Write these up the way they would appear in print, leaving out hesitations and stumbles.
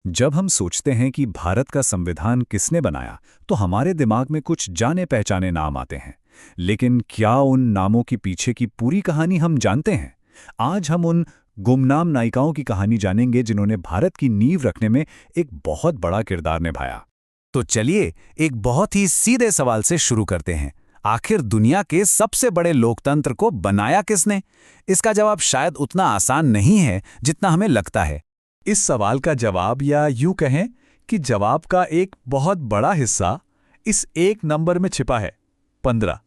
जब हम सोचते हैं कि भारत का संविधान किसने बनाया, तो हमारे दिमाग में कुछ जाने पहचाने नाम आते हैं। लेकिन क्या उन नामों के पीछे की पूरी कहानी हम जानते हैं? आज हम उन गुमनाम नायिकाओं की कहानी जानेंगे जिन्होंने भारत की नींव रखने में एक बहुत बड़ा किरदार निभाया। तो चलिए एक बहुत ही सीधे सवाल से शुरू करते हैं। आखिर दुनिया के सबसे बड़े लोकतंत्र को बनाया किसने? इसका जवाब शायद उतना आसान नहीं है जितना हमें लगता है। इस सवाल का जवाब, या यूं कहें कि जवाब का एक बहुत बड़ा हिस्सा इस एक नंबर में छिपा है, 15।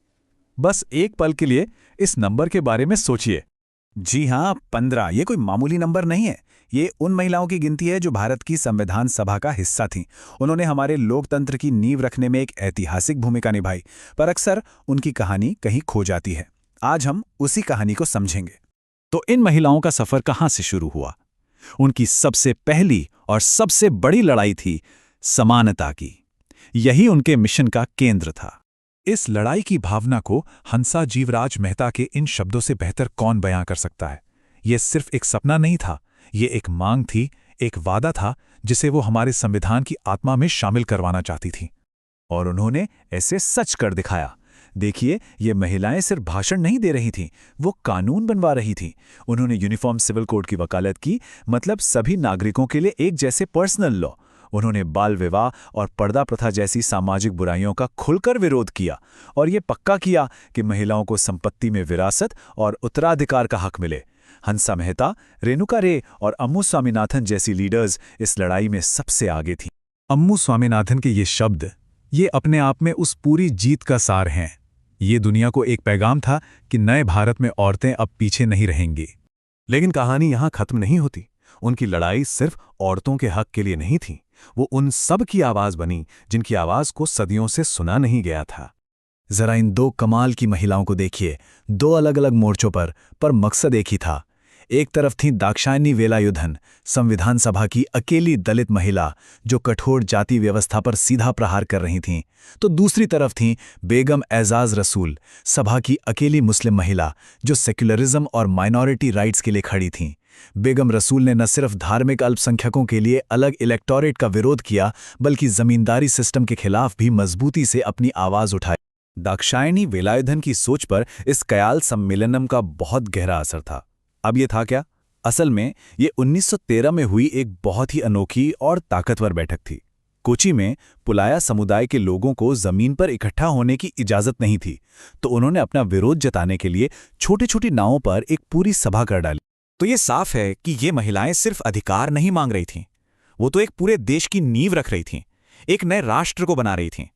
बस एक पल के लिए इस नंबर के बारे में सोचिए। जी हाँ, 15 ये कोई मामूली नंबर नहीं है। ये उन महिलाओं की गिनती है जो भारत की संविधान सभा का हिस्सा थीं। उन्होंने हमारे लोकतंत्र की नींव रखने में एक ऐतिहासिक भूमिका निभाई, पर अक्सर उनकी कहानी कहीं खो जाती है। आज हम उसी कहानी को समझेंगे। तो इन महिलाओं का सफर कहाँ से शुरू हुआ? उनकी सबसे पहली और सबसे बड़ी लड़ाई थी समानता की। यही उनके मिशन का केंद्र था। इस लड़ाई की भावना को हंसा जीवराज मेहता के इन शब्दों से बेहतर कौन बयां कर सकता है। यह सिर्फ एक सपना नहीं था, ये एक मांग थी, एक वादा था जिसे वो हमारे संविधान की आत्मा में शामिल करवाना चाहती थी। और उन्होंने ऐसे सच कर दिखाया। देखिए, ये महिलाएं सिर्फ भाषण नहीं दे रही थीं, वो कानून बनवा रही थीं। उन्होंने यूनिफॉर्म सिविल कोड की वकालत की, मतलब सभी नागरिकों के लिए एक जैसे पर्सनल लॉ। उन्होंने बाल विवाह और पर्दा प्रथा जैसी सामाजिक बुराइयों का खुलकर विरोध किया और ये पक्का किया कि महिलाओं को संपत्ति में विरासत और उत्तराधिकार का हक मिले। हंसा मेहता, रेणुका रे और अम्मू स्वामीनाथन जैसी लीडर्स इस लड़ाई में सबसे आगे थीं। अम्मू स्वामीनाथन के ये शब्द, ये अपने आप में उस पूरी जीत का सार हैं। ये दुनिया को एक पैगाम था कि नए भारत में औरतें अब पीछे नहीं रहेंगी। लेकिन कहानी यहाँ खत्म नहीं होती। उनकी लड़ाई सिर्फ औरतों के हक के लिए नहीं थी, वो उन सब की आवाज बनी जिनकी आवाज को सदियों से सुना नहीं गया था। जरा इन दो कमाल की महिलाओं को देखिए, दो अलग अलग मोर्चों पर मकसद एक ही था। एक तरफ थी दाक्षायणी वेलायुधन, संविधान सभा की अकेली दलित महिला जो कठोर जाति व्यवस्था पर सीधा प्रहार कर रही थीं, तो दूसरी तरफ थी बेगम एजाज रसूल, सभा की अकेली मुस्लिम महिला जो सेक्युलरिज्म और माइनॉरिटी राइट्स के लिए खड़ी थीं। बेगम रसूल ने न सिर्फ धार्मिक अल्पसंख्यकों के लिए अलग इलेक्टोरेट का विरोध किया, बल्कि जमींदारी सिस्टम के खिलाफ भी मजबूती से अपनी आवाज उठाई। दाक्षायणी वेलायुधन की सोच पर इस कयाल सम्मेलनम का बहुत गहरा असर था। अब ये था क्या? असल में ये 1913 में हुई एक बहुत ही अनोखी और ताकतवर बैठक थी। कोची में पुलाया समुदाय के लोगों को जमीन पर इकट्ठा होने की इजाजत नहीं थी, तो उन्होंने अपना विरोध जताने के लिए छोटी-छोटी नावों पर एक पूरी सभा कर डाली। तो ये साफ है कि ये महिलाएं सिर्फ अधिकार नहीं मांग रही थीं, वो तो एक पूरे देश की नींव रख रही थीं, एक नए राष्ट्र को बना रही थीं।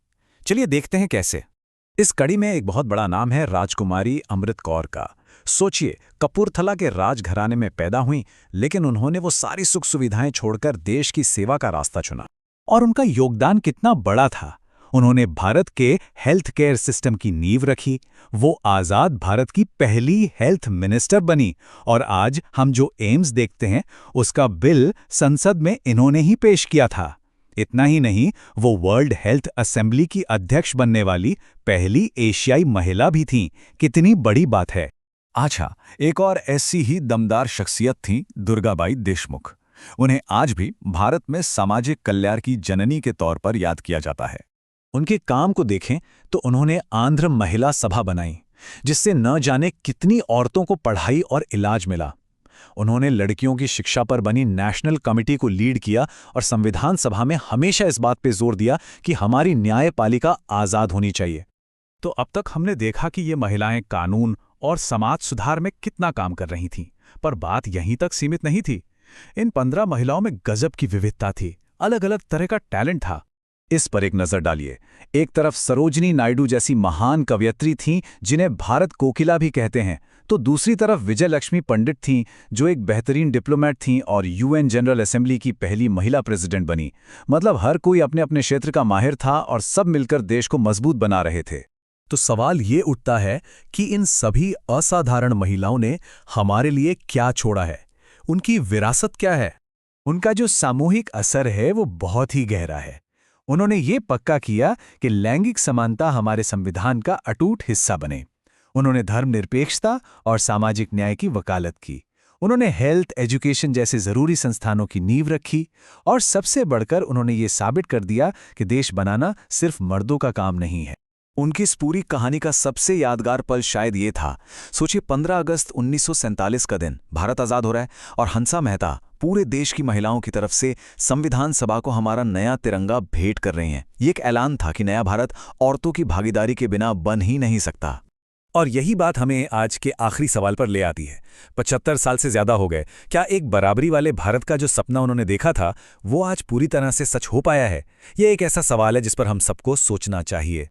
चलिए देखते हैं कैसे। इस कड़ी में एक बहुत बड़ा नाम है राजकुमारी अमृत कौर का। सोचिए, कपूरथला के राजघराने में पैदा हुई, लेकिन उन्होंने वो सारी सुख सुविधाएं छोड़कर देश की सेवा का रास्ता चुना। और उनका योगदान कितना बड़ा था। उन्होंने भारत के हेल्थ केयर सिस्टम की नींव रखी, वो आज़ाद भारत की पहली हेल्थ मिनिस्टर बनी, और आज हम जो एम्स देखते हैं उसका बिल संसद में इन्होंने ही पेश किया था। इतना ही नहीं, वो वर्ल्ड हेल्थ असेंबली की अध्यक्ष बनने वाली पहली एशियाई महिला भी थीं। कितनी बड़ी बात है। अच्छा, एक और ऐसी ही दमदार शख्सियत थी दुर्गाबाई देशमुख। उन्हें आज भी भारत में सामाजिक कल्याण की जननी के तौर पर याद किया जाता है। उनके काम को देखें तो उन्होंने आंध्र महिला सभा बनाई, जिससे न जाने कितनी औरतों को पढ़ाई और इलाज मिला। उन्होंने लड़कियों की शिक्षा पर बनी नेशनल कमेटी को लीड किया और संविधान सभा में हमेशा इस बात पर जोर दिया कि हमारी न्यायपालिका आज़ाद होनी चाहिए। तो अब तक हमने देखा कि ये महिलाएं कानून और समाज सुधार में कितना काम कर रही थीं, पर बात यहीं तक सीमित नहीं थी। इन 15 महिलाओं में गजब की विविधता थी, अलग अलग तरह का टैलेंट था। इस पर एक नजर डालिए। एक तरफ सरोजिनी नायडू जैसी महान कवयित्री थीं, जिन्हें भारत कोकिला भी कहते हैं, तो दूसरी तरफ विजय लक्ष्मी पंडित थीं, जो एक बेहतरीन डिप्लोमेट थीं और यूएन जनरल असेंबली की पहली महिला प्रेसिडेंट बनी। मतलब हर कोई अपने अपने क्षेत्र का माहिर था और सब मिलकर देश को मजबूत बना रहे थे। तो सवाल ये उठता है कि इन सभी असाधारण महिलाओं ने हमारे लिए क्या छोड़ा है? उनकी विरासत क्या है? उनका जो सामूहिक असर है वो बहुत ही गहरा है। उन्होंने ये पक्का किया कि लैंगिक समानता हमारे संविधान का अटूट हिस्सा बने। उन्होंने धर्मनिरपेक्षता और सामाजिक न्याय की वकालत की। उन्होंने हेल्थ, एजुकेशन जैसे ज़रूरी संस्थानों की नींव रखी और सबसे बढ़कर उन्होंने ये साबित कर दिया कि देश बनाना सिर्फ मर्दों का काम नहीं है। उनकी इस पूरी कहानी का सबसे यादगार पल शायद ये था। सोचिए 15 अगस्त 1947 का दिन, भारत आज़ाद हो रहा है और हंसा मेहता पूरे देश की महिलाओं की तरफ से संविधान सभा को हमारा नया तिरंगा भेंट कर रही हैं। ये एक ऐलान था कि नया भारत औरतों की भागीदारी के बिना बन ही नहीं सकता। और यही बात हमें आज के आखिरी सवाल पर ले आती है। 75 साल से ज्यादा हो गए, क्या एक बराबरी वाले भारत का जो सपना उन्होंने देखा था वो आज पूरी तरह से सच हो पाया है? ये एक ऐसा सवाल है जिस पर हम सबको सोचना चाहिए।